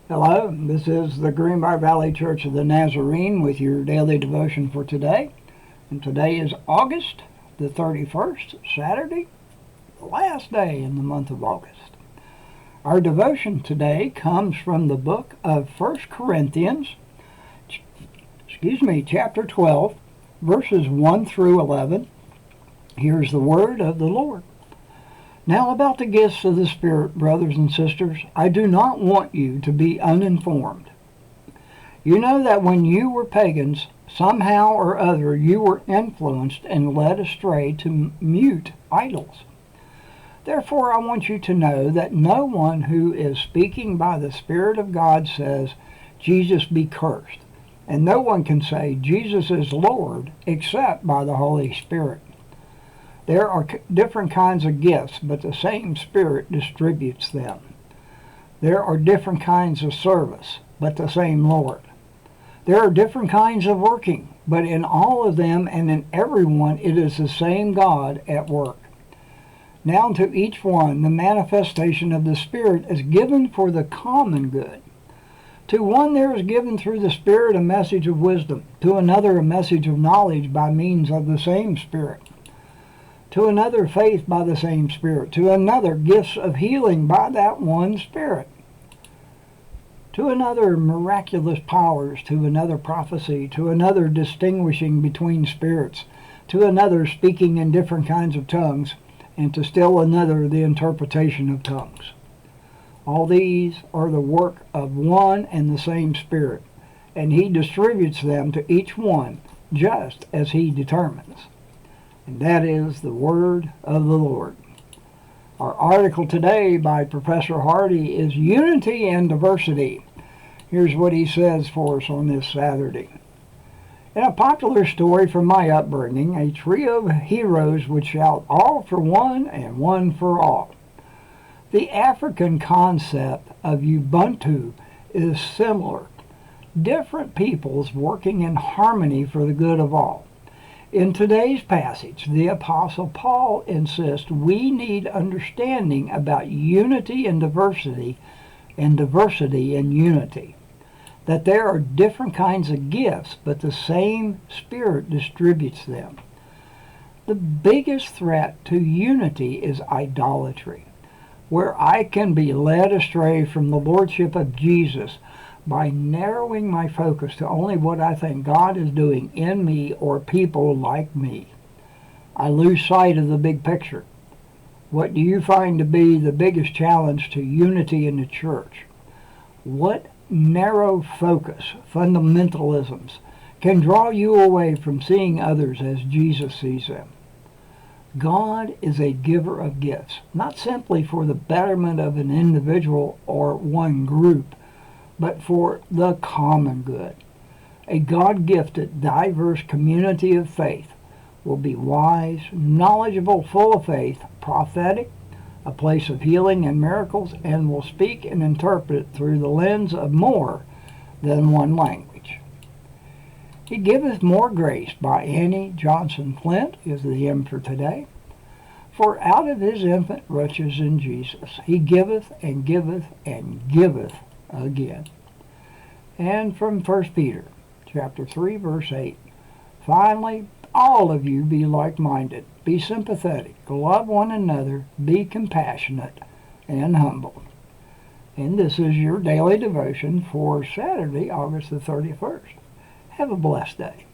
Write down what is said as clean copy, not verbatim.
Hello, this is the Greenbrier Valley Church of the Nazarene with your daily devotion for today. And today is August the 31st, Saturday, the last day in the month of August. Our devotion today comes from the book of 1 Corinthians, chapter 12, verses 1 through 11. Here's the word of the Lord. Now about the gifts of the Spirit, brothers and sisters, I do not want you to be uninformed. You know that when you were pagans, somehow or other you were influenced and led astray to mute idols. Therefore I want you to know that no one who is speaking by the Spirit of God says, Jesus be cursed. And no one can say, Jesus is Lord, except by the Holy Spirit. There are different kinds of gifts, but the same Spirit distributes them. There are different kinds of service, but the same Lord. There are different kinds of working, but in all of them and in everyone it is the same God at work. Now to each one the manifestation of the Spirit is given for the common good. To one there is given through the Spirit a message of wisdom, to another a message of knowledge by means of the same Spirit, to another faith by the same Spirit, to another gifts of healing by that one Spirit, to another miraculous powers, to another prophecy, to another distinguishing between spirits, to another speaking in different kinds of tongues, and to still another the interpretation of tongues. All these are the work of one and the same Spirit, and He distributes them to each one just as He determines. And that is the word of the Lord. Our article today by Professor Hardy is Unity and Diversity. Here's what he says for us on this Saturday. In a popular story from my upbringing, a trio of heroes would shout, all for one and one for all. The African concept of Ubuntu is similar. Different peoples working in harmony for the good of all. In today's passage, the Apostle Paul insists we need understanding about unity and diversity in unity. That there are different kinds of gifts, but the same Spirit distributes them. The biggest threat to unity is idolatry, where I can be led astray from the Lordship of Jesus by narrowing my focus to only what I think God is doing in me or people like me. I lose sight of the big picture. What do you find to be the biggest challenge to unity in the church? What narrow focus, fundamentalisms, can draw you away from seeing others as Jesus sees them? God is a giver of gifts, not simply for the betterment of an individual or one group, but for the common good. A God-gifted, diverse community of faith will be wise, knowledgeable, full of faith, prophetic, a place of healing and miracles, and will speak and interpret through the lens of more than one language. He giveth more grace by Annie Johnson Flint is the hymn for today. For out of his infant riches in Jesus, he giveth and giveth and giveth again. And from 1 Peter chapter 3, verse 8, finally, all of you be like-minded, be sympathetic, love one another, be compassionate and humble. And this is your daily devotion for Saturday, August the 31st. Have a blessed day.